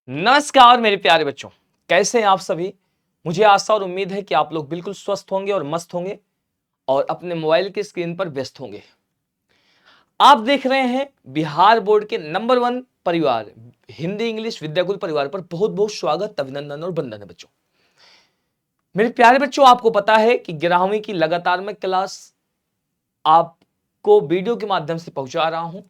नमस्कार मेरे प्यारे बच्चों, कैसे हैं आप सभी। मुझे आशा और उम्मीद है कि आप लोग बिल्कुल स्वस्थ होंगे और मस्त होंगे और अपने मोबाइल की स्क्रीन पर व्यस्त होंगे। आप देख रहे हैं बिहार बोर्ड के नंबर 1 परिवार हिंदी इंग्लिश विद्याकुल परिवार पर बहुत बहुत स्वागत, अभिनंदन और वंदन है बच्चों। मेरे प्यारे बच्चों, आपको पता है कि 11वीं की लगातार मैं क्लास आपको वीडियो के माध्यम से पहुंचा रहा हूं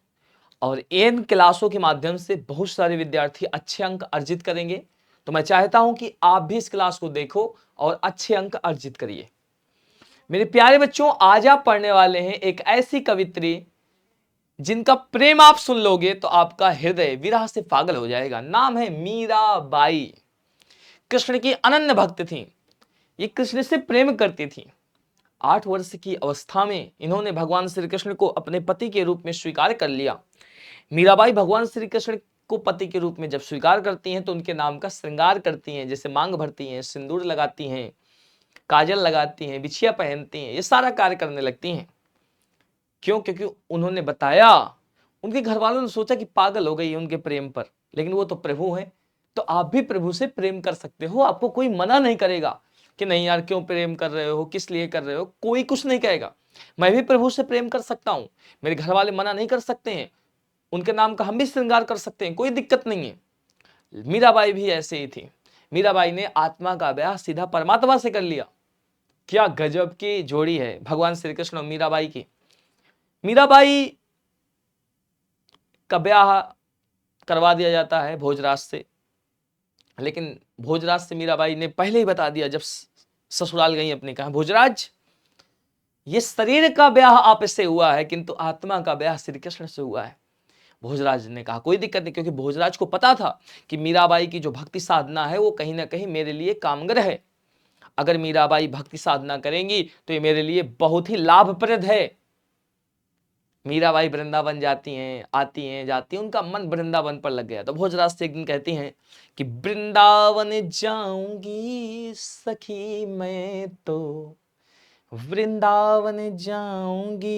और इन क्लासों के माध्यम से बहुत सारे विद्यार्थी अच्छे अंक अर्जित करेंगे। तो मैं चाहता हूं कि आप भी इस क्लास को देखो और अच्छे अंक अर्जित करिए। मेरे प्यारे बच्चों, आज आप पढ़ने वाले हैं एक ऐसी कवित्री जिनका प्रेम आप सुन लोगे तो आपका हृदय विरह से पागल हो जाएगा। नाम है मीराबाई। कृष्ण की अनन्य भक्त थी। ये कृष्ण से प्रेम करती थी। 8 वर्ष की अवस्था में इन्होंने भगवान श्री कृष्ण को अपने पति के रूप में स्वीकार कर लिया। मीराबाई भगवान श्री कृष्ण को पति के रूप में जब स्वीकार करती हैं तो उनके नाम का श्रृंगार करती हैं, जैसे मांग भरती हैं, सिंदूर लगाती हैं, काजल लगाती हैं, बिछिया पहनती हैं, ये सारा कार्य करने लगती हैं। क्यों? क्योंकि उन्होंने बताया, उनके घर वालों ने सोचा कि पागल हो गई है उनके प्रेम पर, लेकिन वो तो प्रभु हैं। तो आप भी प्रभु से प्रेम कर सकते हो, आपको कोई मना नहीं करेगा कि नहीं यार क्यों प्रेम कर रहे हो, किस लिए कर रहे हो, कोई कुछ नहीं कहेगा। मैं भी प्रभु से प्रेम कर सकता हूं, मेरे घर वाले मना नहीं कर सकते हैं, उनके नाम का हम भी श्रृंगार कर सकते हैं, कोई दिक्कत नहीं है। मीराबाई भी ऐसे ही थी। मीराबाई ने आत्मा का ब्याह सीधा परमात्मा से कर लिया। क्या गजब की जोड़ी है भगवान श्री कृष्ण और मीराबाई की। मीराबाई का ब्याह करवा दिया जाता है भोजराज से, लेकिन भोजराज से मीराबाई ने पहले ही बता दिया जब ससुराल गई अपने, कहा भोजराज ये शरीर का ब्याह आपसे हुआ है किंतु आत्मा का ब्याह श्री कृष्ण से हुआ है। भोजराज ने कहा कोई दिक्कत नहीं, क्योंकि भोजराज को पता था कि मीराबाई की जो भक्ति साधना है वो कहीं ना कहीं मेरे लिए कामगर है। अगर मीराबाई भक्ति साधना करेंगी तो ये मेरे लिए बहुत ही लाभप्रद है। मीराबाई वृंदावन जाती हैं, आती हैं, जाती हैं, उनका मन वृंदावन पर लग गया। तो भोजराज से एक दिन कहती हैं कि वृंदावन जाऊंगी सखी मैं तो, वृंदावन जाऊंगी,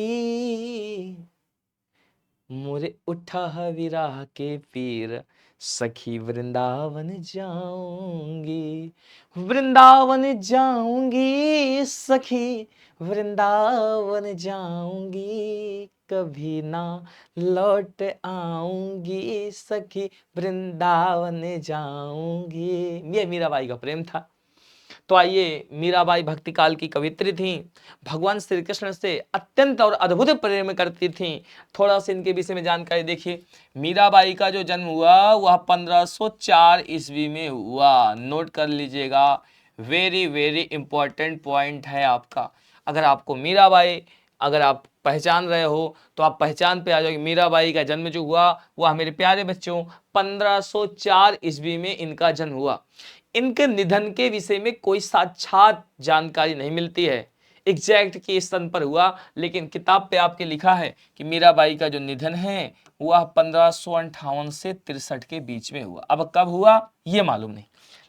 मोरे उठा विराह के पीर, सखी वृंदावन जाऊंगी, वृंदावन जाऊंगी सखी, वृंदावन जाऊंगी, कभी ना लौट आऊंगी सखी, वृंदावन जाऊंगी। ये मीराबाई का प्रेम था। तो आइए, मीराबाई भक्ति काल की कवित्री थी, भगवान श्री कृष्ण से अत्यंत और अद्भुत प्रेम करती थी। थोड़ा सा इनके विषय में जानकारी देखिए। मीराबाई का जो जन्म हुआ वह 1504 ईस्वी में हुआ। नोट कर लीजिएगा, वेरी वेरी इंपॉर्टेंट पॉइंट है आपका। अगर आपको मीराबाई अगर आप पहचान रहे हो तो आप पहचान पे आ जाओगे। मीराबाई का जन्म जो हुआ वह मेरे प्यारे बच्चों 1504 ईस्वी में इनका जन्म हुआ। इनके निधन के विषय में कोई साक्षात जानकारी नहीं मिलती है एग्जैक्ट कि सन पर हुआ, लेकिन किताब पे आपके लिखा है कि मीराबाई का जो निधन है वह 1558 से 63 के बीच में हुआ। अब कब हुआ ये मालूम नहीं,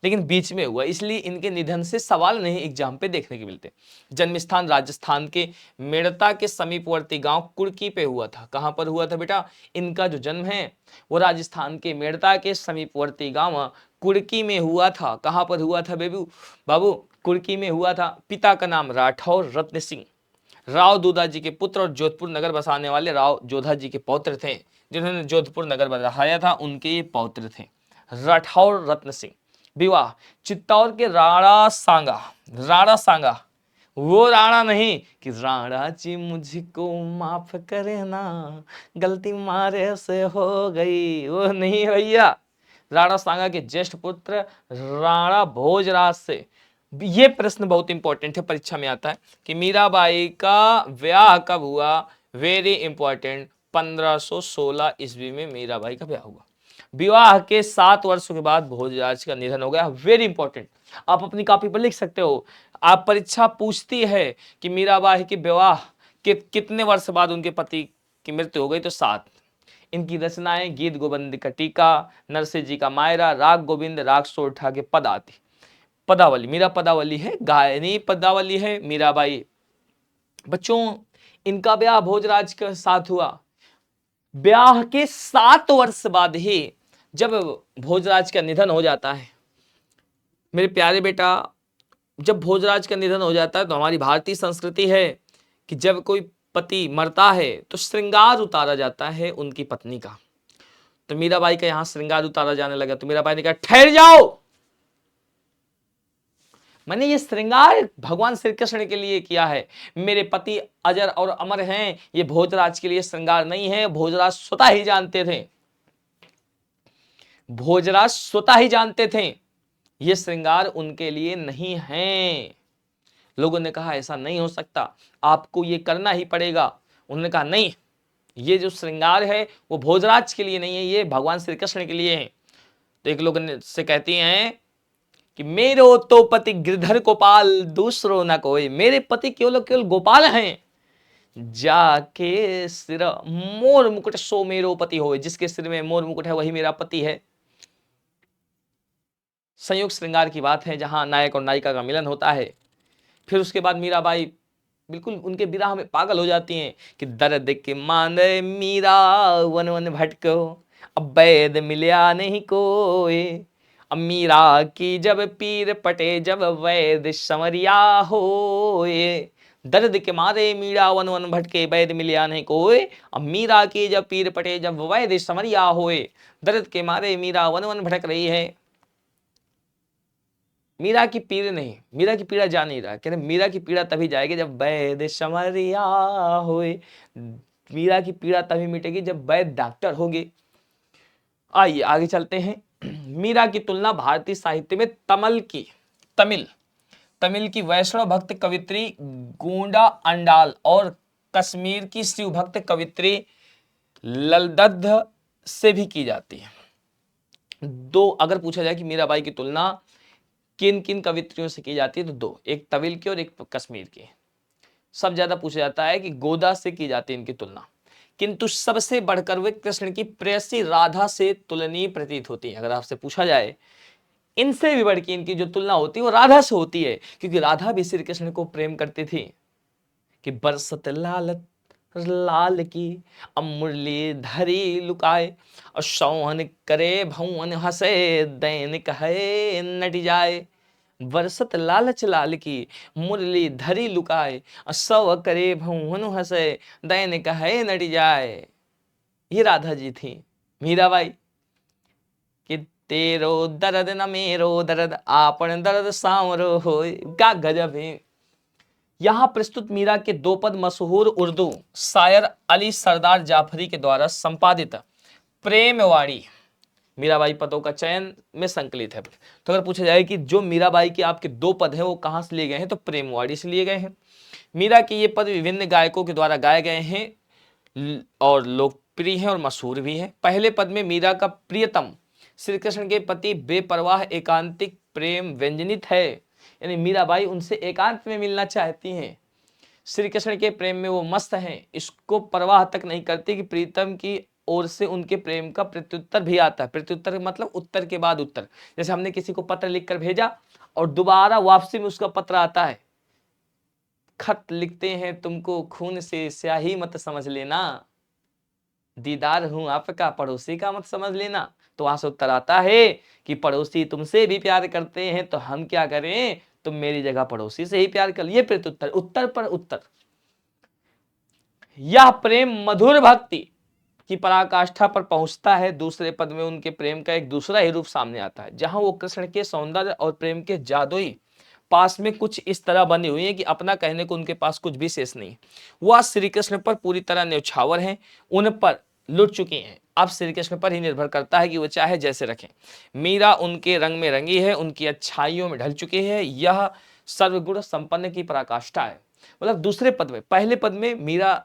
लेकिन बीच में हुआ, इसलिए इनके निधन से सवाल नहीं एग्जाम पे देखने के मिलते। जन्म स्थान राजस्थान के मेड़ता के समीपवर्ती गांव कुड़की पे हुआ था। कहां पर हुआ था बेटा? इनका जो जन्म है वो राजस्थान के मेड़ता के समीपवर्ती गांव कुड़की में हुआ था। कहां पर हुआ था बाबू? कुड़की में हुआ था। पिता का नाम राठौर रत्न सिंह, राव जोधा जी के पुत्र और जोधपुर नगर बसाने वाले राव जोधा जी के पौत्र थे। जिन्होंने जोधपुर नगर बसाया था उनके ये पौत्र थे, राठौर रत्न सिंह। विवाह चित्तौड़ के राणा सांगा, वो राणा नहीं कि राणा जी मुझको माफ करना, गलती मारे से हो गई, वो नहीं भैया। राणा सांगा के ज्येष्ठ पुत्र राणा भोजराज से। ये प्रश्न बहुत इंपॉर्टेंट है, परीक्षा में आता है कि मीराबाई का ब्याह कब हुआ। वेरी इंपॉर्टेंट, 1516 ईस्वी में मीराबाई का ब्याह हुआ। विवाह के 7 वर्षों के बाद भोजराज का निधन हो गया। वेरी इंपॉर्टेंट, आप अपनी कॉपी पर लिख सकते हो। आप परीक्षा पूछती है कि मीराबाई के विवाह के कितने वर्ष बाद उनके पति की मृत्यु हो गई, तो 7। इनकी रचनाएं गीत गोविंद का टीका, नरसिंह जी का मायरा, राग गोविंद, राग सोरठा के पद आदि। पदावली, मीरा पदावली है, गायनी पदावली है मीराबाई। बच्चों, इनका ब्याह भोजराज के साथ हुआ। ब्याह के 7 वर्ष बाद ही जब भोजराज का निधन हो जाता है, मेरे प्यारे बेटा, जब भोजराज का निधन हो जाता है तो हमारी भारतीय संस्कृति है कि जब कोई पति मरता है तो श्रृंगार उतारा जाता है उनकी पत्नी का। तो मीराबाई का यहां श्रृंगार उतारा जाने लगा तो मीराबाई ने कहा ठहर जाओ, मैंने ये श्रृंगार भगवान श्री कृष्ण के लिए किया है, मेरे पति अजर और अमर हैं, ये भोजराज के लिए श्रृंगार नहीं है। भोजराज स्वतः ही जानते थे, भोजराज स्वतः ही जानते थे ये श्रृंगार उनके लिए नहीं है। लोगों ने कहा ऐसा नहीं हो सकता, आपको ये करना ही पड़ेगा। उन्होंने कहा नहीं, ये जो श्रृंगार है वो भोजराज के लिए नहीं है, ये भगवान श्री कृष्ण के लिए है। तो एक लोग से कहती हैं कि मेरो तो पति गिरधर गोपाल दूसरो न कोई, मेरे पति केवल केवल गोपाल हैं, जाके सिर मोर मुकुट सो मेरो पति होए, जिसके सिर में मोर मुकुट है वही मेरा पति है। संयुक्त श्रृंगार की बात है जहां नायक और नायिका का मिलन होता है। फिर उसके बाद मीराबाई बिल्कुल उनके विरह में पागल हो जाती हैं कि दर्द के मांदे मीरा वन वन भटको, अब वैद मिल्या नहीं कोई, अब मीरा की जब पीर पटे जब वैद समरिया होए। दर्द के मारे मीरा वन वन भटके वैद मिल्या नहीं कोई, अब मीरा की जब पीर पटे जब वैद समरिया होए। दर्द के मारे मीरा वन वन भटक रही है। मीरा की पीड़ नहीं, मीरा की पीड़ा जा नहीं रहा, कह रहे मीरा की पीड़ा तभी जाएगी जब वैद्य समरिया होए। मीरा की पीड़ा तभी मिटेगी जब वैद्य डॉक्टर होंगे। आइए आगे चलते हैं। मीरा की तुलना भारतीय साहित्य में तमिल की वैष्णव भक्त कवित्री गोंडा अंडाल और कश्मीर की शिव भक्त कवित्री ललदद्ध से भी की जाती है। दो अगर पूछा जाए कि मीराबाई की तुलना किन किन कवित्रियों से की जाती है तो दो, एक तमिल की और एक कश्मीर की। सब ज्यादा पूछा जाता है कि गोदा से की जाती है इनकी तुलना, किंतु सबसे बढ़कर वे कृष्ण की प्रेयसी राधा से तुलनीय प्रतीत होती है। अगर आपसे पूछा जाए इनसे भी बढ़ के इनकी जो तुलना होती है वो राधा से होती है, क्योंकि राधा भी श्री कृष्ण को प्रेम करती थी कि बरसत लालत लाल की अब मुरली धरी लुकाए, और सौहन करे भवन हंसे दैनिक है नट जाए। बरसत लालच लाल की मुरली धरी लुकाए, और सौ करे भवन हंसे दैनिक है नट जाए। ये राधा जी थी मीराबाई कि तेरो दर्द न मेरो दर्द आपन दर्द सांवरो होए। क्या गजब है। यहां प्रस्तुत मीरा के दो पद मशहूर उर्दू शायर अली सरदार जाफरी के द्वारा संपादित प्रेमवाणी मीराबाई पदों का चयन में संकलित है। तो अगर पूछा जाए कि जो मीराबाई के आपके दो पद हैं वो कहां से लिए गए हैं तो प्रेमवाणी से लिए गए हैं। मीरा के ये पद विभिन्न गायकों के द्वारा गाए गए हैं और लोकप्रिय हैं और मशहूर भी हैं। पहले पद में मीरा का प्रियतम श्री कृष्ण के प्रति बेपरवाह एकांतिक प्रेम व्यंजनित है, यानी मीराबाई उनसे एकांत में मिलना चाहती हैं। श्री कृष्ण के प्रेम में वो मस्त हैं, इसको परवाह तक नहीं करती कि प्रीतम की ओर से उनके प्रेम का प्रत्युत्तर भी आता है। प्रत्युत्तर मतलब उत्तर के बाद उत्तर, जैसे हमने किसी को पत्र लिखकर भेजा और दोबारा वापसी में उसका पत्र आता है। खत लिखते हैं तुमको खून से स्याही मत समझ लेना, दीदार हूं आपका पड़ोसी का मत समझ लेना। तो वहां से उत्तर आता है कि पड़ोसी तुमसे भी प्यार करते हैं तो हम क्या करें, तुम मेरी जगह पड़ोसी से ही प्यार कर। ये प्रत्युत्तर, उत्तर पर उत्तर। यह प्रेम मधुर भक्ति की पराकाष्ठा पर पहुंचता है। दूसरे पद में उनके प्रेम का एक दूसरा ही रूप सामने आता है, जहां वो कृष्ण के सौंदर्य और प्रेम के जादुई पास में कुछ इस तरह बनी हुई है कि अपना कहने को उनके पास कुछ भी शेष नहीं। वह श्री कृष्ण पर पूरी तरह न्यौछावर हैं, उन पर लुट चुकी हैं। अब श्री कृष्ण पर ही निर्भर करता है कि वो चाहे जैसे रखें। मीरा उनके रंग में रंगी है, उनकी अच्छाइयों में ढल चुकी है। यह सर्वगुण संपन्न की पराकाष्ठा है। मतलब दूसरे पद में, पहले पद में मीरा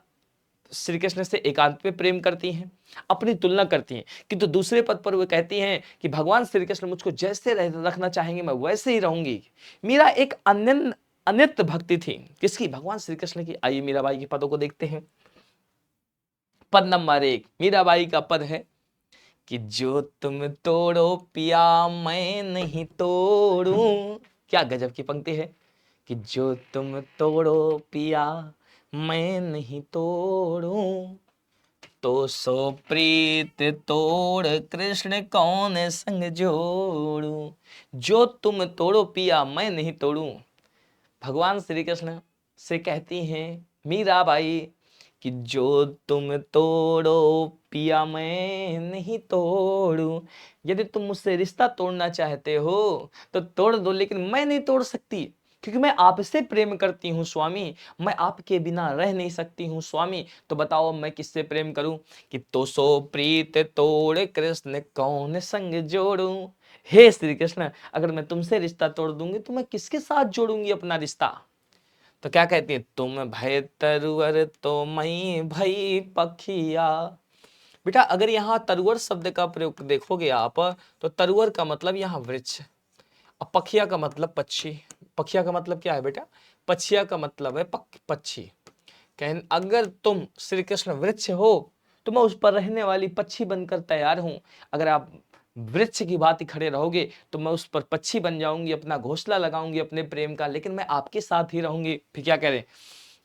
श्री कृष्ण से एकांत में प्रेम करती हैं, अपनी तुलना करती हैं, किंतु दूसरे पद पर वो कहती हैं कि भगवान श्री कृष्ण मुझको जैसे रखना चाहेंगे मैं वैसे ही रहूंगी। मीरा एक अनित्य भक्ति थी किसकी, भगवान श्री कृष्ण की। आइए मीराबाई के पदों को देखते हैं। पद नंबर 1 मीराबाई का पद है कि जो तुम तोड़ो पिया मैं नहीं तोड़ूं। क्या गजब की पंक्ति है कि जो तुम तोड़ो पिया मैं नहीं तोड़ूं, तो सो प्रीत तोड़ कृष्ण कौन संग जोड़ू, जो तुम तोड़ो पिया मैं नहीं तोड़ू। भगवान श्री कृष्ण से कहती हैं मीराबाई कि जो तुम तोड़ो पिया मैं नहीं तोड़ू। यदि तुम मुझसे रिश्ता तोड़ना चाहते हो तो तोड़ दो, लेकिन मैं नहीं तोड़ सकती, क्योंकि मैं आपसे प्रेम करती हूँ स्वामी, मैं आपके बिना रह नहीं सकती हूँ स्वामी। तो बताओ मैं किससे प्रेम करूं? कि तो सो प्रीत तोड़ कृष्ण कौन संग जोड़ू। हे श्री कृष्ण, अगर मैं तुमसे रिश्ता तोड़ दूंगी तो मैं किसके साथ जोड़ूंगी अपना रिश्ता? तो क्या कहती है, तुम भय तरुवर तो मैं भई पखिया। बेटा अगर यहाँ तरुवर शब्द का प्रयोग देखोगे आप, तो तरुवर का मतलब यहाँ वृक्ष, और पखिया का मतलब पक्षी। पखिया का मतलब क्या है बेटा? पछिया का मतलब है पक्षी। कहें अगर तुम श्री कृष्ण वृक्ष हो तो मैं उस पर रहने वाली पक्षी बनकर तैयार हूं। अगर आप वृक्ष की बात खड़े रहोगे तो मैं उस पर पक्षी बन जाऊंगी, अपना घोंसला लगाऊंगी अपने प्रेम का, लेकिन मैं आपके साथ ही रहूंगी। फिर क्या कह रहे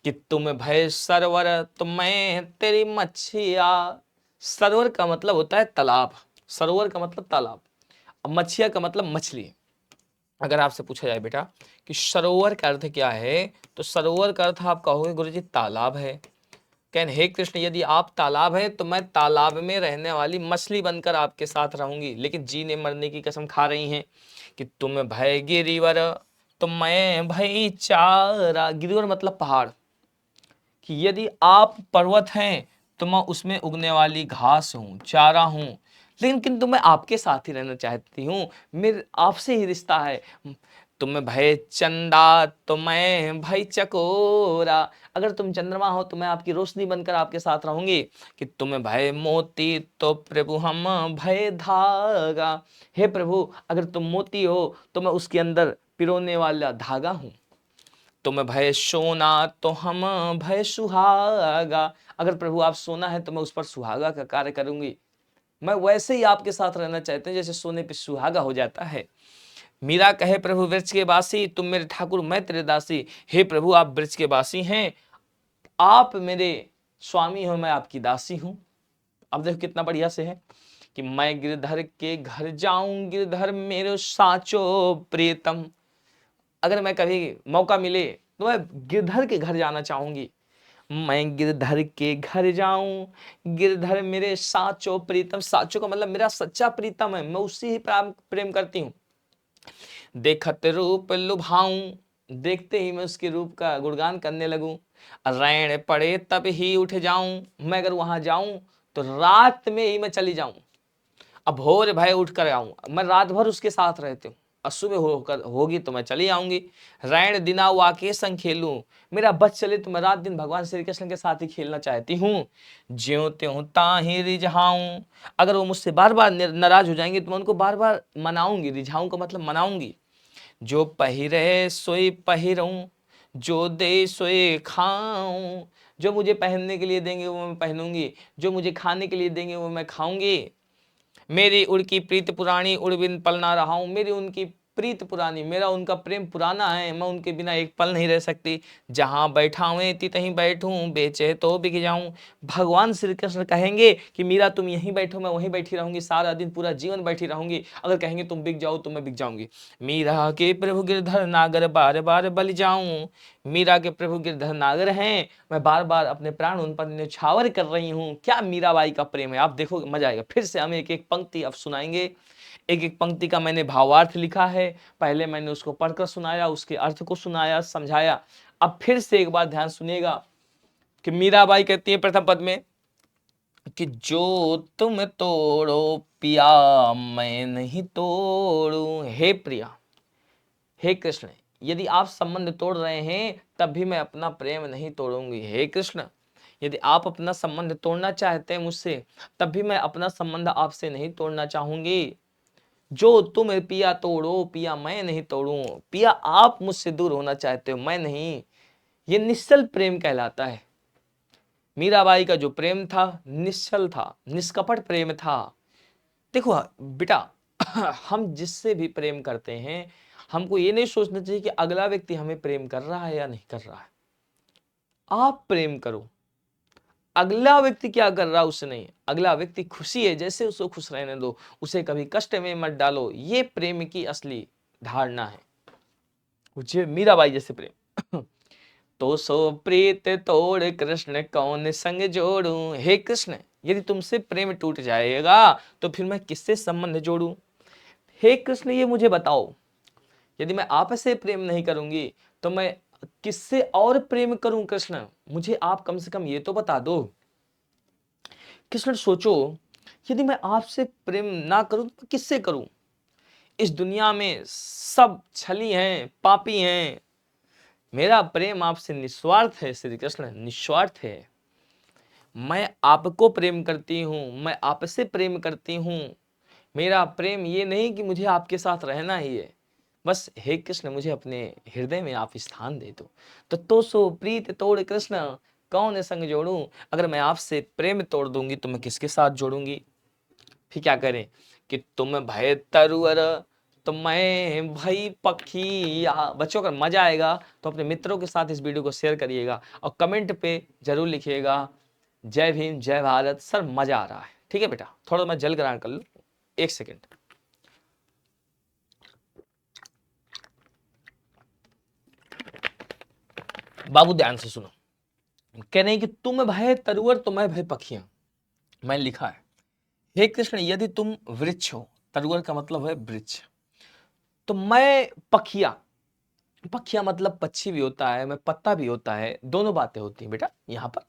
कि तुम भय सरोवर तो मैं तेरी मच्छिया। सरोवर का मतलब होता है तालाब, सरोवर का मतलब तालाब, और मच्छिया का मतलब मछली। अगर आपसे पूछा जाए बेटा कि सरोवर का अर्थ क्या है, तो सरोवर का अर्थ आप कहोगे गुरुजी तालाब है। कहन हे कृष्ण, यदि आप तालाब हैं तो मैं तालाब में रहने वाली मछली बनकर आपके साथ रहूंगी, लेकिन जीने मरने की कसम खा रही हैं कि तुम भय गिरिवर तो मैं भय चारा। गिरिवर मतलब पहाड़, कि यदि आप पर्वत हैं तो मैं उसमें उगने वाली घास हूँ, चारा हूँ, लेकिन किंतु मैं आपके साथ ही रहना चाहती हूँ, मेरे आपसे ही रिश्ता है। तुम भय चंदा तो मैं भय चकोरा। अगर तुम चंद्रमा हो तो मैं आपकी रोशनी बनकर आपके साथ रहूंगी। कि तुम भय मोती तो प्रभु हम भय धागा। हे प्रभु, अगर तुम मोती हो तो मैं उसके अंदर पिरोने वाला धागा हूं। तुम भय सोना तो हम भय सुहागा। अगर प्रभु आप सोना है तो मैं उस पर सुहागा का कार्य करूंगी। मैं वैसे ही आपके साथ रहना चाहते हैं जैसे सोने पे सुहागा हो जाता है। मीरा कहे प्रभु वृक्ष के वासी, तुम मेरे ठाकुर मैं तेरे दासी। हे प्रभु आप वृक्ष के वासी हैं, आप मेरे स्वामी हो, मैं आपकी दासी हूं। अब देखो कितना बढ़िया से है कि मैं गिरधर के घर जाऊं, गिरधर मेरे साचो प्रियतम। अगर मैं कभी मौका मिले तो मैं गिरधर के घर जाना चाहूंगी। मैं गिरधर के घर जाऊं, गिरधर मेरे साचो प्रीतम। साचो का मतलब मेरा सच्चा प्रीतम है, मैं उससे ही प्रेम करती हूँ। देखत रूप लुभाऊं, देखते ही मैं उसके रूप का गुणगान करने लगूं। रैन पड़े तब ही उठ जाऊं, मैं अगर वहां जाऊं तो रात में ही मैं चली जाऊं। अब भोर भय उठ कर आऊं, मैं रात भर उसके साथ रहती हूँ, और सुबह होकर होगी तो मैं चली आऊंगी। रैन दिना वाके संग खेलूं, मेरा बच चले तो मैं रात दिन भगवान श्री कृष्ण के साथ ही खेलना चाहती हूँ। ज्यों त्यों ताहि रिझाऊं, अगर वो मुझसे बार बार नाराज हो जाएंगे तो मैं उनको बार बार मनाऊंगी। रिझाऊं का मतलब मनाऊंगी। जो पहिरे सोई पहिरूं, जो दे सोए खाऊं। जो मुझे पहनने के लिए देंगे वो मैं पहनूंगी, जो मुझे खाने के लिए देंगे वो मैं खाऊंगी। मेरी उनकी प्रीत पुरानी उड़ बिन पल ना रहा हूं। मेरी उनकी प्रीत पुरानी, मेरा उनका प्रेम पुराना है, मैं उनके बिना एक पल नहीं रह सकती। जहां बैठा हुए तहीं बैठूं, बेचे तो बिक जाऊं। भगवान श्री कृष्ण कहेंगे कि मीरा तुम यहीं बैठो, मैं वहीं बैठी रहूंगी, सारा दिन पूरा जीवन बैठी रहूंगी। अगर कहेंगे तुम बिक जाओ तो मैं बिक जाऊंगी। मीरा के प्रभु गिरधर नागर बार बार बलि जाऊं। मीरा के प्रभु गिरधर नागर हैं, मैं बार बार अपने प्राण उन पर न्यौछावर कर रही हूँ। क्या मीराबाई का प्रेम है, आप देखो मजा आएगा। फिर से हम एक एक पंक्ति अब सुनाएंगे। एक एक पंक्ति का मैंने भावार्थ लिखा है, पहले मैंने उसको पढ़कर सुनाया, उसके अर्थ को सुनाया समझाया। अब फिर से एक बार ध्यान सुनिएगा कि मीराबाई कहती है प्रथम पद में कि जो तुम तोड़ो पिया मैं नहीं तोड़ू। हे प्रिया, हे कृष्ण, यदि आप संबंध तोड़ रहे हैं तब भी मैं अपना प्रेम नहीं तोड़ूंगी। हे कृष्ण, यदि आप अपना संबंध तोड़ना चाहते हैं मुझसे तब भी मैं अपना संबंध आपसे नहीं तोड़ना चाहूंगी। जो तुम पिया तोड़ो पिया मैं नहीं तोड़ूं। पिया आप मुझसे दूर होना चाहते हो, मैं नहीं। ये निश्चल प्रेम कहलाता है। मीराबाई का जो प्रेम था निश्चल था, निष्कपट प्रेम था। देखो बेटा, हम जिससे भी प्रेम करते हैं हमको ये नहीं सोचना चाहिए कि अगला व्यक्ति हमें प्रेम कर रहा है या नहीं कर रहा है। आप प्रेम करो, अगला व्यक्ति क्या कर रहा है उसे नहीं, अगला व्यक्ति खुशी है जैसे उसको खुश रहने दो, उसे कभी कष्ट में मत डालो। ये प्रेम की असली धारणा है, मुझे मीराबाई जैसे प्रेम। तो सो प्रीत तोड़ कृष्ण कौन संग जोड़ूं, हे कृष्ण यदि तुमसे प्रेम टूट जाएगा तो फिर मैं किससे संबंध जोड़ूं। हे कृष्ण ये मुझे बताओ, यदि मैं आपसे प्रेम नहीं करूंगी तो मैं किससे और प्रेम करूं। कृष्ण मुझे आप कम से कम ये तो बता दो। कृष्ण सोचो, यदि मैं आपसे प्रेम ना करूं तो किससे करूं। इस दुनिया में सब छली हैं, पापी हैं, मेरा प्रेम आपसे निस्वार्थ है श्री कृष्ण, निस्वार्थ है। मैं आपको प्रेम करती हूं, मैं आपसे प्रेम करती हूं। मेरा प्रेम ये नहीं कि मुझे आपके साथ रहना ही है, बस हे कृष्ण मुझे अपने हृदय में आप स्थान दे दो। तो सो प्रीत तोड़ कृष्ण कौन संग जोड़ूं, अगर मैं आपसे प्रेम तोड़ दूंगी तो मैं किसके साथ जोड़ूंगी। फिर क्या करें कि तुम भय तरुअर तो मैं भई पखिया। बच्चों अगर मजा आएगा तो अपने मित्रों के साथ इस वीडियो को शेयर करिएगा और कमेंट पे जरूर लिखिएगा जय भीम जय भारत। सर मजा आ रहा है। ठीक है बेटा, थोड़ा मैं जल ग्रहण कर लूं, एक सेकेंड। बाबू ध्यान से सुनो, कह रहे हैं कि तुम भय तरुअर तो मैं भय पखियां। मैं लिखा है, हे कृष्ण यदि तुम वृक्ष हो, तरुअर का मतलब है वृक्ष, तो मैं पखिया, पखिया मतलब पक्षी भी होता है, मैं पत्ता भी होता है, दोनों बातें होती हैं बेटा यहाँ पर।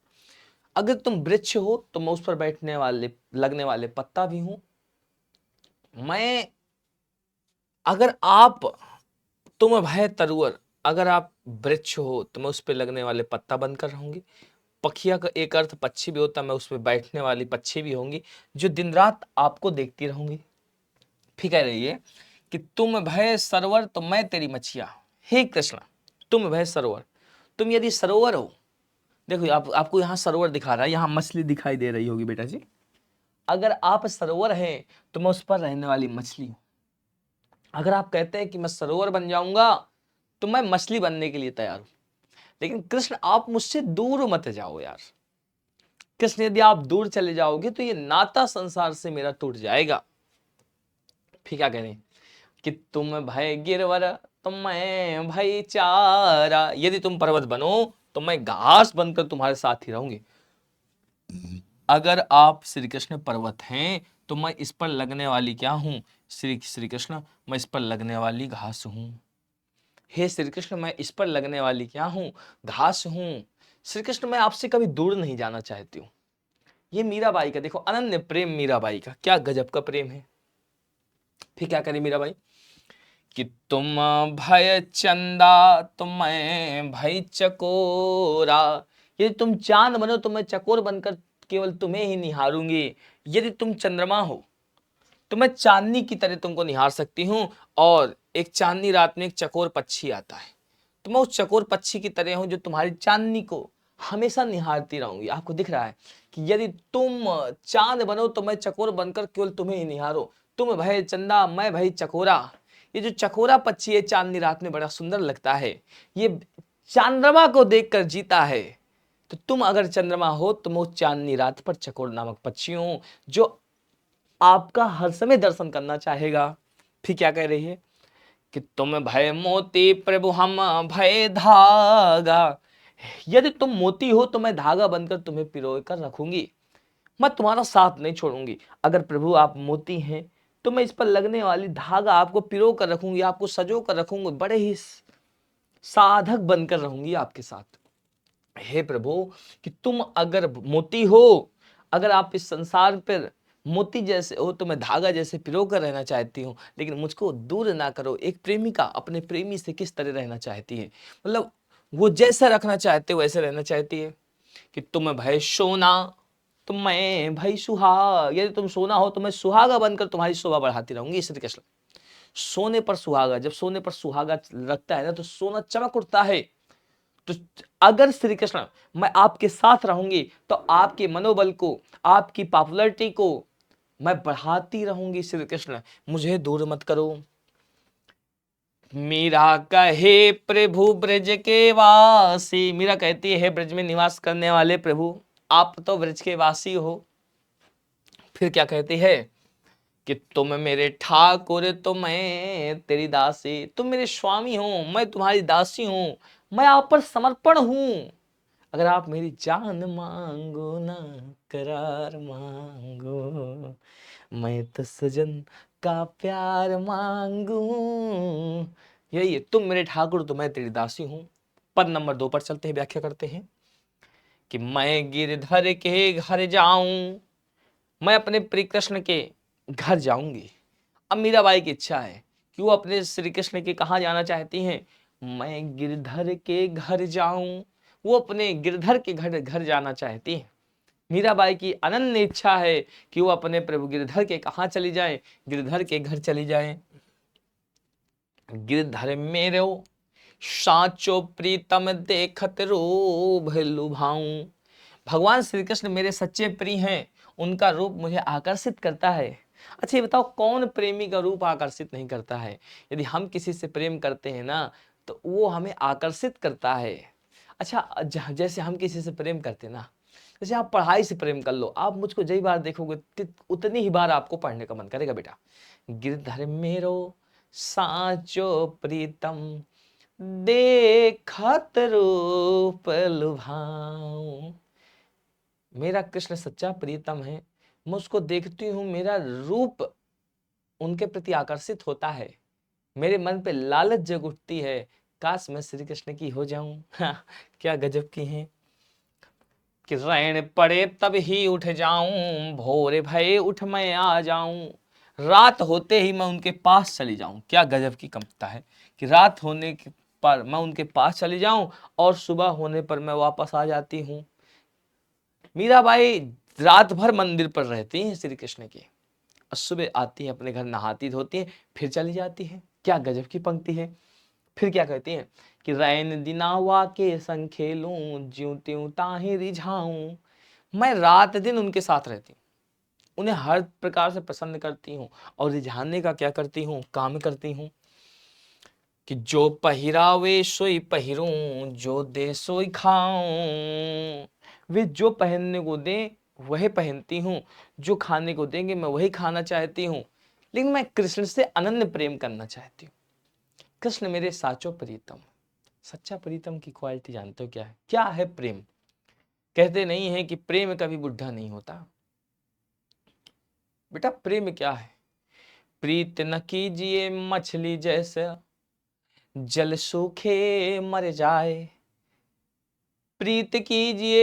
अगर तुम वृक्ष हो तो मैं उस पर बैठने वाले लगने वाले पत्ता भी हूं। मैं अगर आप, तुम भय तरुअर, अगर आप वृक्ष हो तो मैं उस पर लगने वाले पत्ता बनकर रहूंगी। पखिया का एक अर्थ पक्षी भी होता है, मैं उस पर बैठने वाली पक्षी भी होंगी जो दिन रात आपको देखती रहूंगी। फिर कह रही है कि तुम भय सरोवर तो मैं तेरी मछिया। हे कृष्ण तुम भय सरोवर, तुम यदि सरोवर हो, देखो आपको यहाँ सरोवर दिखा रहा है, यहाँ मछली दिखाई दे रही होगी बेटा जी। अगर आप सरोवर हैं तो मैं उस पर रहने वाली मछली हूं। अगर आप कहते हैं कि मैं सरोवर बन जाऊंगा तो मैं मछली बनने के लिए तैयार हूं। लेकिन कृष्ण आप मुझसे दूर मत जाओ यार। कृष्ण यदि आप दूर चले जाओगे तो ये नाता संसार से मेरा टूट जाएगा। फिर क्या कह रहे हैं कि तुम भय गिरवर तो मैं भय चारा, यदि तुम पर्वत बनो तो मैं घास बनकर तुम्हारे साथ ही रहूंगी। अगर आप श्री कृष्ण पर्वत हैं तो मैं इस पर लगने वाली क्या हूं, श्री श्री कृष्ण मैं इस पर लगने वाली घास हूं। हे श्री कृष्ण मैं इस पर लगने वाली क्या हूं, घास हूं। श्री कृष्ण मैं आपसे कभी दूर नहीं जाना चाहती हूं। ये मीराबाई का देखो अनन्य प्रेम, मीराबाई का क्या गजब का प्रेम है। फिर क्या करे मीराबाई कि तुम भय चंदा तो मैं भय चकोरा, यदि तुम चांद बनो तो मैं चकोर बनकर केवल तुम्हें ही निहारूंगी। यदि तुम चंद्रमा हो तो मैं चांदनी की तरह तुमको निहार सकती हूँ। और एक चांदनी रात में एक चकोर पक्षी आता है तो मैं उस चकोर पक्षी की तरह हूं जो तुम्हारी चांदनी को हमेशा निहारती रहूंगी। आपको दिख रहा है कि यदि तुम चांद बनो तो मैं चकोर बनकर केवल तुम्हें ही निहारो। तुम भय चंदा मैं भय चकोरा, ये जो चकोरा पक्षी है चांदनी रात में बड़ा सुंदर लगता है, ये चंद्रमा को देखकर जीता है। तो तुम अगर चंद्रमा हो तो मैं चांदनी रात पर चकोर नामक पक्षी हूं जो आपका हर समय दर्शन करना चाहेगा। फिर क्या कह रही है कि तुम भय मोती प्रभु हम भय धागा, यदि तुम मोती हो तो मैं धागा बनकर तुम्हें पिरो कर रखूंगी, मैं तुम्हारा साथ नहीं छोड़ूंगी। अगर प्रभु आप मोती हैं तो मैं इस पर लगने वाली धागा आपको पिरो कर रखूंगी, आपको सजो कर रखूंगी, बड़े ही साधक बनकर रहूंगी आपके साथ। हे प्रभु कि तुम अगर मोती हो, अगर आप इस संसार पर मोती जैसे हो तो मैं धागा जैसे पिरो कर रहना चाहती हूँ, लेकिन मुझको दूर ना करो। एक प्रेमिका अपने प्रेमी से किस तरह रहना चाहती है, मतलब वो जैसा रखना चाहते हो वैसे रहना चाहती है। कि तुम भय सोना तो मैं भय सुहाग, यदि तुम सोना हो तो मैं सुहागा बनकर तुम्हारी शोभा बढ़ाती रहूंगी। श्री कृष्ण सोने पर सुहागा, जब सोने पर सुहागा रखता है ना तो सोना चमक उठता है। तो अगर श्री कृष्ण मैं आपके साथ रहूंगी तो आपके मनोबल को, आपकी पॉपुलैरिटी को मैं बढ़ाती रहूंगी। श्री कृष्ण मुझे दूर मत करो। मीरा कहे प्रभु ब्रज के वासी, मीरा कहती है ब्रज में निवास करने वाले प्रभु आप तो ब्रज के वासी हो। फिर क्या कहती है कि तुम मेरे ठाकुर तो मैं तेरी दासी, तुम मेरे स्वामी हो, मैं तुम्हारी दासी हूं, मैं आप पर समर्पण हूं। अगर आप मेरी जान मांगो ना करार मांगो, मैं तो सजन का प्यार मांगू। यही है, तुम मेरे ठाकुर तो मैं तेरी दासी हूं। पद नंबर 2 पर चलते हैं, व्याख्या करते हैं कि मैं गिरधर के घर जाऊं, मैं अपने प्रिय कृष्ण के घर जाऊंगी। अब मीराबाई की इच्छा है कि वो अपने श्री कृष्ण के कहाँ जाना चाहती हैं, मैं गिरधर के घर जाऊं। वो अपने गिरधर के घर घर जाना चाहती हैं। मीराबाई की अनन्य इच्छा है कि वो अपने प्रभु गिरधर के कहाँ चली जाए, गिरधर के घर चली जाए। गिरधर मेरो साचो प्रीतम देखत रूप लुभाऊं। भगवान श्री कृष्ण मेरे सच्चे प्रिय हैं, उनका रूप मुझे आकर्षित करता है। अच्छा ये बताओ, कौन प्रेमी का रूप आकर्षित नहीं करता है? यदि हम किसी से प्रेम करते हैं ना, तो वो हमें आकर्षित करता है। अच्छा जैसे हम किसी से प्रेम करते हैं ना, जैसे आप पढ़ाई से प्रेम कर लो, आप मुझको जई बार देखोगे उतनी ही बार आपको पढ़ने का मन करेगा बेटा। गिरधर मेरो साचो प्रीतम देखत रूप लुभाऊं। मेरा कृष्ण सच्चा प्रीतम है, मैं उसको देखती हूँ, मेरा रूप उनके प्रति आकर्षित होता है, मेरे मन पे लालच जग उठती है, काश मैं श्री कृष्ण की हो जाऊं। क्या गजब की हैं कि रैन पड़े तब ही उठ जाऊं, भोरे भये उठ मैं आ जाऊं, रात होते ही मैं उनके पास चली जाऊं। क्या गजब की कविता है कि रात होने पर मैं उनके पास चली जाऊं और सुबह होने पर मैं वापस आ जाती हूँ। मीराबाई रात भर मंदिर पर रहती हैं श्री कृष्ण के, और सुबह आती हैं, अपने घर नहाती धोती हैं, फिर चली जाती हैं। क्या गजब की पंक्ति है। फिर क्या कहती हैं कि रैन दिनावा के संग खेलूं, ज्यों त्यों ताहि रिझाऊं। मैं रात दिन उनके साथ रहती हूँ, उन्हें हर प्रकार से प्रसन्न करती हूँ, और रिझाने का क्या करती हूँ, काम करती हूँ कि जो पहिरावे सोई पहिरूं, जो दे सोई खाऊं। वे जो पहनने को दें वही पहनती हूँ, जो खाने को देंगे मैं वही खाना चाहती हूँ। लेकिन मैं कृष्ण से अनन्य प्रेम करना चाहती हूँ। कृष्ण मेरे साचो प्रीतम। सच्चा प्रीतम की क्वालिटी जानते हो क्या है? क्या है प्रेम? कहते नहीं है कि प्रेम कभी बुढ़ा नहीं होता। बेटा प्रेम क्या है? प्रीत न कीजिए मछली जैसा, जल सूखे मर जाए। प्रीत कीजिए,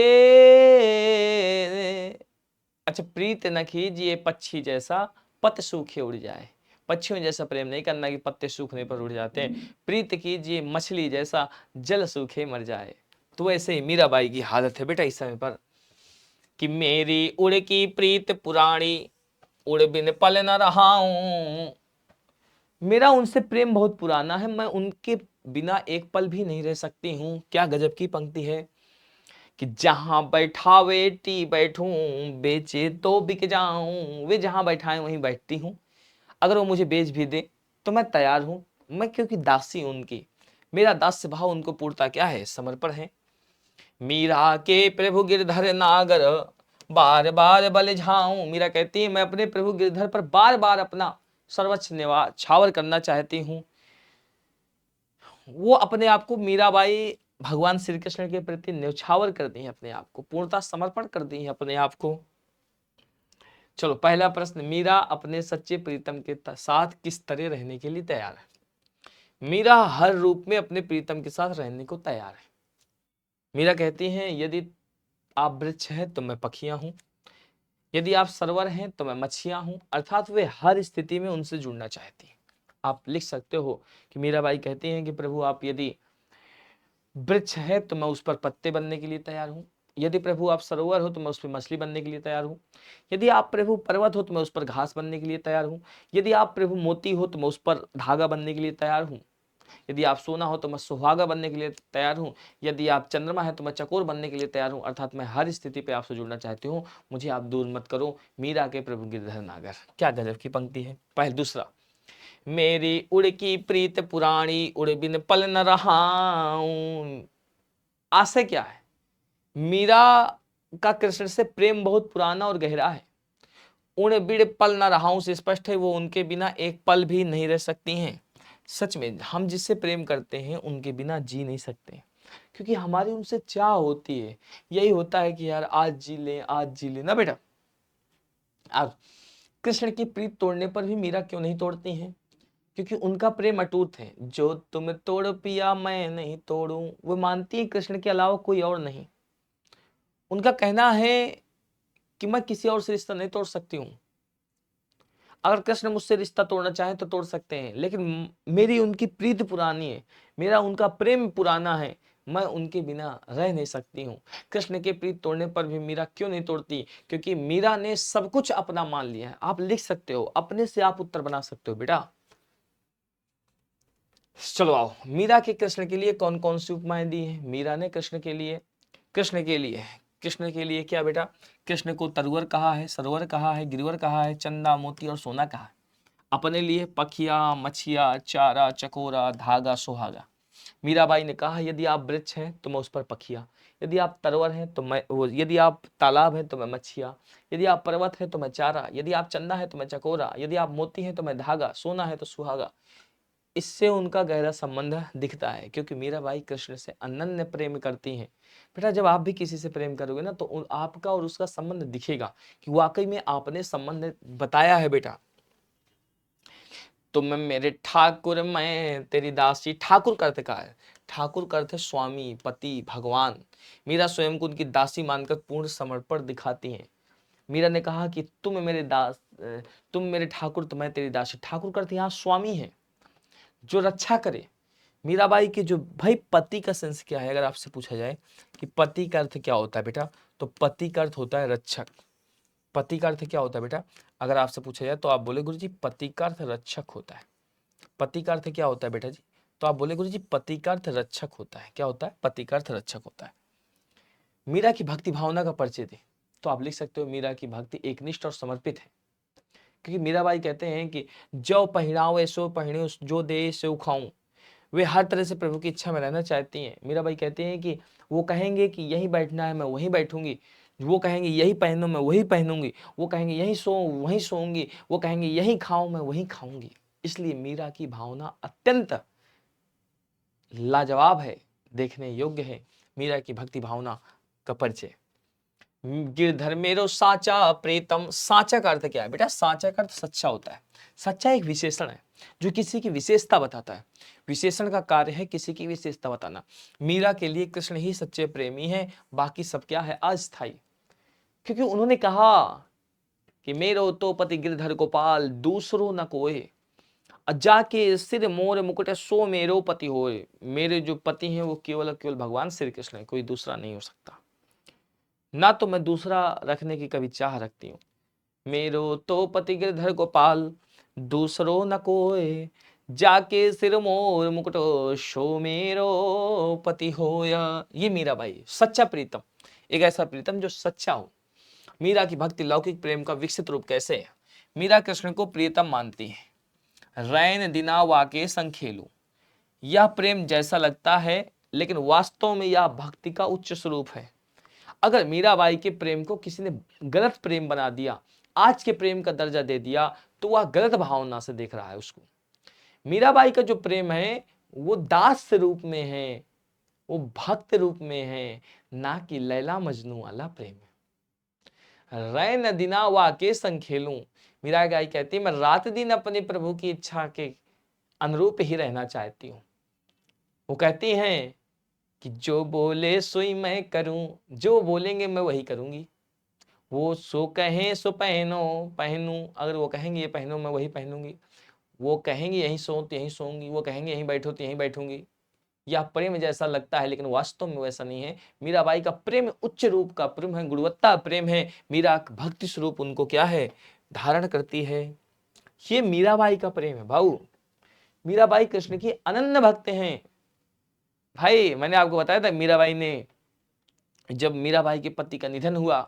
अच्छा प्रीत न कीजिए पक्षी जैसा, पत्ते सूखे उड़ जाए। पक्षियों जैसा प्रेम नहीं करना कि पत्ते सूखने पर उड़ जाते हैं। प्रीत कीजिए मछली जैसा, जल सूखे मर जाए। तो ऐसे ही मीराबाई की हालत है बेटा इस समय पर कि मेरी उड़ की प्रीत पुरानी, उड़ बिन पल न रहाऊं। मेरा उनसे प्रेम बहुत पुराना है, मैं उनके बिना एक पल भी नहीं रह सकती हूँ। क्या गजब की पंक्ति है कि जहां बैठावे टी बैठूं, बेचे तो बिक जाऊं। वे जहां बैठाएं वहीं बैठती हूँ, अगर वो मुझे बेच भी दे तो मैं तैयार हूँ। मैं क्योंकि दासी हूं उनकी, मेरा दास्य भाव उनको पूर्णता क्या है, समर्पण है। मीरा के प्रभु गिरधर नागर, बार बार बल झाऊं। मीरा कहती है मैं अपने प्रभु गिरधर पर बार बार अपना सर्वोच्च न्यौछावर करना चाहती हूँ। वो अपने आप को, मीराबाई भगवान श्री कृष्ण के प्रति न्यौछावर कर दी है, अपने आप को पूर्णता समर्पण कर दी है अपने आप को। चलो पहला प्रश्न, मीरा अपने सच्चे प्रीतम के साथ किस तरह रहने के लिए तैयार है? मीरा हर रूप में अपने प्रीतम के साथ रहने को तैयार है। मीरा कहती हैं यदि आप वृक्ष हैं तो मैं पखियां हूं, यदि आप सरोवर हैं तो मैं मछलियां हूं। अर्थात वे हर स्थिति में उनसे जुड़ना चाहती हैं। आप लिख सकते हो कि मीराबाई कहती हैं कि प्रभु आप यदि वृक्ष है तो मैं उस पर पत्ते बनने के लिए तैयार हूँ, यदि प्रभु आप सरोवर हो तो मैं उस पर मछली बनने के लिए तैयार हूँ, यदि आप प्रभु पर्वत हो तो मैं उस पर घास बनने के लिए तैयार हूँ, यदि आप प्रभु मोती हो तो मैं उस पर धागा बनने के लिए तैयार हूँ, यदि आप सोना हो तो मैं सुहागा बनने के लिए तैयार हूँ, यदि आप चंद्रमा है तो मैं चकोर बनने के लिए तैयार हूँ। अर्थात मैं हर स्थिति पे आपसे जुड़ना चाहती हूँ, मुझे आप दूर मत करो। मीरा के प्रभु गिरधर नागर। क्या गजब की पंक्ति है। पहले दूसरा, मेरी उड़ की प्रीत पुरानी, उड़ बिन पल न रहाऊं। आशय क्या है? मीरा का कृष्ण से प्रेम बहुत पुराना और गहरा है। उन्हें बिड़ पल न रहाऊं से स्पष्ट है वो उनके बिना एक पल भी नहीं रह सकती हैं। सच में हम जिससे प्रेम करते हैं उनके बिना जी नहीं सकते, क्योंकि हमारी उनसे चाह होती है। यही होता है कि यार आज जी ले ना बेटा। अब कृष्ण की प्रीत तोड़ने पर भी मीरा क्यों नहीं तोड़ती हैं? क्योंकि उनका प्रेम अटूट है। जो तुम तोड़ पिया मैं नहीं तोड़ूं, वो मानती है कृष्ण के अलावा कोई और नहीं। उनका कहना है कि मैं किसी और से रिश्ता नहीं तोड़ सकती हूँ। अगर कृष्ण मुझसे रिश्ता तोड़ना चाहे तो तोड़ सकते हैं, लेकिन मेरी उनकी प्रीति पुरानी है, मेरा उनका प्रेम पुराना है, मैं उनके बिना रह नहीं सकती हूँ। कृष्ण के प्रीत तोड़ने पर भी मीरा क्यों नहीं तोड़ती? क्योंकि मीरा ने सब कुछ अपना मान लिया है। आप लिख सकते हो, अपने से आप उत्तर बना सकते हो बेटा। चलो आओ, मीरा के कृष्ण के लिए कौन कौन सी उपमाएं दी है मीरा ने कृष्ण के लिए? कृष्ण के लिए क्या बेटा? कृष्ण को तरवर कहा है, सरोवर कहा है, गिरवर कहा है, चंदा मोती और सोना कहा है। अपने लिए पखिया, मछिया, चारा, चकोरा, धागा, सुहागा। मीराबाई ने कहा यदि आप वृक्ष हैं तो मैं उस पर पखिया, यदि आप तरवर हैं तो मैं वो, यदि आप तालाब हैं तो मैं मछिया, यदि आप पर्वत हैं तो मैं चारा, यदि आप चंदा है तो मैं चकोरा, यदि आप मोती हैं तो मैं धागा, सोना है तो सुहागा। इससे उनका गहरा संबंध दिखता है, क्योंकि मीराबाई कृष्ण से अनन्य प्रेम करती हैं। बेटा जब आप भी किसी से प्रेम करोगे ना तो आपका और उसका संबंध दिखेगा कि वाकई में आपने संबंध बताया है बेटा। तुम मेरे ठाकुर मैं तेरी दासी। ठाकुर का अर्थ क्या है? ठाकुर का अर्थ है स्वामी, पति, भगवान। मीरा स्वयं को उनकी दासी मानकर पूर्ण समर्पण दिखाती हैं। मीरा ने कहा कि तुम मेरे ठाकुर तो मैं तेरी दासी। ठाकुर का अर्थ यहाँ स्वामी है, जो रक्षा करे। मीराबाई की जो भाई पति का सेंस क्या है, अगर आपसे पूछा जाए कि पति का अर्थ क्या होता है बेटा, तो पति का अर्थ होता है रक्षक। पति का अर्थ क्या होता है बेटा? अगर आपसे पूछा जाए तो आप बोले गुरु जी पति का अर्थ रक्षक होता है। पति का अर्थ क्या होता है बेटा जी? तो आप बोले गुरु जी पति का अर्थ रक्षक होता है। क्या होता है? पति का अर्थ रक्षक होता है। मीरा की भक्ति भावना का परिचय दे तो आप लिख सकते हो मीरा की भक्ति एकनिष्ठ और समर्पित है। क्योंकि मीराबाई कहते हैं कि जो पहिराओ ऐसो पहिणे जो दे सो खाऊं। वे हर तरह से प्रभु की इच्छा में रहना चाहती हैं। मीराबाई कहते हैं कि वो कहेंगे कि यहीं बैठना है मैं वहीं बैठूंगी, वो कहेंगे यही पहनो मैं वही पहनूंगी, वो कहेंगे यहीं सो वहीं सोऊंगी, वो कहेंगे यहीं खाऊं मैं वहीं खाऊंगी। इसलिए मीरा की भावना अत्यंत लाजवाब है, देखने योग्य है। मीरा की भक्ति भावना का परिचय। गिरधर मेरो साचा प्रीतम। साचा का अर्थ क्या है बेटा? साचा का अर्थ सच्चा होता है। सच्चा एक विशेषण है जो किसी की विशेषता बताता है। विशेषण का कार्य है किसी की विशेषता बताना। मीरा के लिए कृष्ण ही सच्चे प्रेमी हैं, बाकी सब क्या है? अस्थाई। क्योंकि उन्होंने कहा कि मेरो तो पति गिरधर गोपाल दूसरो न कोई, जाके सिर मोर मुकुट सो मेरो पति होए। मेरे जो पति हैं वो केवल केवल भगवान श्री कृष्ण है, कोई दूसरा नहीं हो सकता। ना तो मैं दूसरा रखने की कभी चाह रखती हूँ। मेरो तो पति गिरधर गोपाल दूसरो न कोई, जाके सिर मोर मुकुट शो मेरो पति होया। ये मीराबाई सच्चा प्रीतम, एक ऐसा प्रीतम जो सच्चा हो। मीरा की भक्ति लौकिक प्रेम का विकसित रूप कैसे है? मीरा कृष्ण को प्रियतम मानती है। रैन दिना वाके संग खेलूं। यह प्रेम जैसा लगता है लेकिन वास्तव में यह भक्ति का उच्च स्वरूप है। अगर मीराबाई के प्रेम को किसी ने गलत प्रेम बना दिया, आज के प्रेम का दर्जा दे दिया, तो वह गलत भावना से देख रहा है उसको। मीराबाई का जो प्रेम है वो दास रूप में है, वो भक्त रूप में है, ना कि लैला मजनू वाला प्रेम है। रैन दिना वाके संग खेलूं। मीराबाई कहती है मैं रात दिन अपने प्रभु की इच्छा के अनुरूप ही रहना चाहती हूँ। वो कहती हैं कि जो बोले सोई मैं करूं, जो बोलेंगे मैं वही करूंगी। वो सो कहें सो पहनो पहनूं, अगर वो कहेंगे ये पहनो मैं वही पहनूंगी। वो कहेंगे यहीं सो तो यहीं सोऊंगी, वो कहेंगे यहीं बैठो तो यहीं बैठूंगी। यह प्रेम जैसा लगता है लेकिन वास्तव में वैसा नहीं है। मीराबाई का प्रेम उच्च रूप का प्रेम है, गुणवत्ता प्रेम है। मीरा भक्ति स्वरूप उनको क्या है? धारण करती है। ये मीराबाई का प्रेम है भाऊ। मीराबाई कृष्ण की अनन्य भक्त हैं। भाई मैंने आपको बताया था मीराबाई ने, जब मीराबाई के पति का निधन हुआ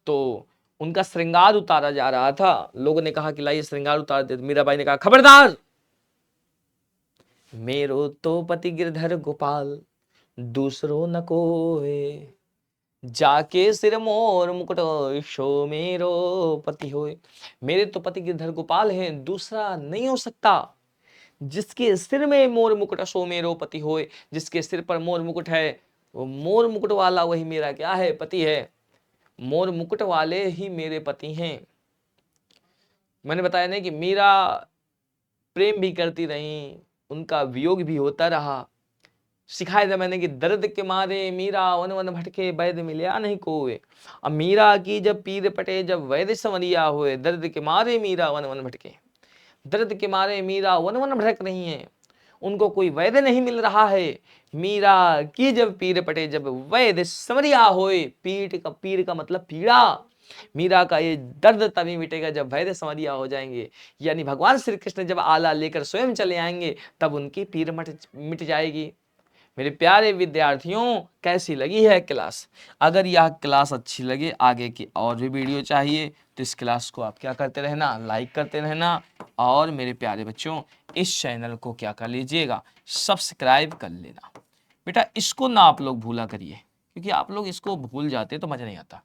तो उनका श्रृंगार उतारा जा रहा था। लोगों ने कहा कि लाइए श्रृंगार उतार दे। मीराबाई ने कहा खबरदार, मेरो तो पति गिरधर गोपाल दूसरो न कोई। जाके सिर मोर मुकुट सो मेरो पति होए। मेरे तो पति गिरधर गोपाल हैं, दूसरा नहीं हो सकता। जिसके सिर में मोर मुकुट सो मेरो पति होए, जिसके सिर पर मोर मुकुट है, वो मोर मुकुट वाला वही मेरा क्या है, पति है। मोर मुकुट वाले ही मेरे पति हैं। मैंने बताया नहीं कि मीरा प्रेम भी करती रही, उनका वियोग भी होता रहा। सिखाया था मैंने कि दर्द के मारे मीरा वन वन भटके, वैद मिलया नहीं कोए। अब मीरा की जब पीर पटे, जब वैद संवरिया हुए, दर्द के मारे मीरा वन वन भटके। दर्द के मारे मीरा वन वन भटक रही हैं, उनको कोई वैद नहीं मिल रहा है। मीरा की जब पीर पटे, जब वैद संवरिया होए, पीर का मतलब पीड़ा। मीरा का ये दर्द तभी मिटेगा जब वैद्य संवरिया हो जाएंगे, यानी भगवान श्री कृष्ण जब आला लेकर स्वयं चले आएंगे, तब उनकी पीर मिट जाएगी। मेरे प्यारे विद्यार्थियों, कैसी लगी है क्लास? अगर यह क्लास अच्छी लगे, आगे की और भी वीडियो चाहिए, तो इस क्लास को आप क्या करते रहना, लाइक करते रहना। और मेरे प्यारे बच्चों, इस चैनल को क्या कर लीजिएगा, सब्सक्राइब कर लेना। बेटा इसको ना आप लोग भूला करिए, क्योंकि आप लोग इसको भूल जाते तो मजा नहीं आता।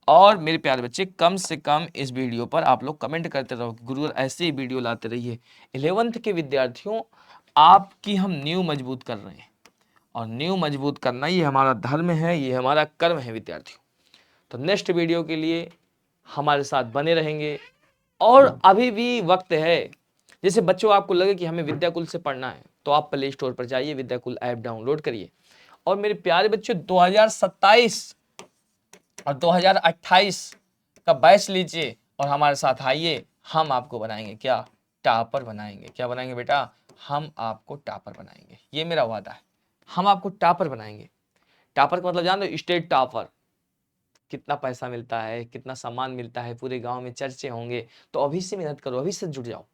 और मेरे प्यारे बच्चे, कम से कम इस वीडियो पर आप लोग कमेंट करते रहो, गुरु ऐसे ही वीडियो लाते रहिए। 11th के विद्यार्थियों, आपकी हम नींव मजबूत कर रहे हैं, और नींव मजबूत करना ये हमारा धर्म है, ये हमारा कर्म है विद्यार्थियों। तो नेक्स्ट वीडियो के लिए हमारे साथ बने रहेंगे। और अभी भी वक्त है, जैसे बच्चों आपको लगे कि हमें विद्याकुल से पढ़ना है, तो आप प्ले स्टोर पर जाइए, विद्याकुल ऐप डाउनलोड करिए। और मेरे प्यारे बच्चों, 2027 और 2028 का बैच लीजिए और हमारे साथ आइए। हम आपको बनाएंगे क्या, टॉपर बनाएंगे। क्या बनाएंगे बेटा? हम आपको टॉपर बनाएंगे, ये मेरा वादा है। हम आपको टॉपर बनाएंगे। टॉपर का मतलब जान दो, स्टेट टॉपर। कितना पैसा मिलता है, कितना सम्मान मिलता है, पूरे गांव में चर्चे होंगे। तो अभी से मेहनत करो, अभी से जुट जाओ।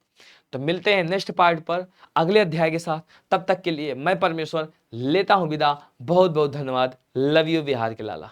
तो मिलते हैं नेक्स्ट पार्ट पर अगले अध्याय के साथ। तब तक के लिए मैं परमेश्वर लेता हूं विदा। बहुत बहुत धन्यवाद। लव यू बिहार के लाला।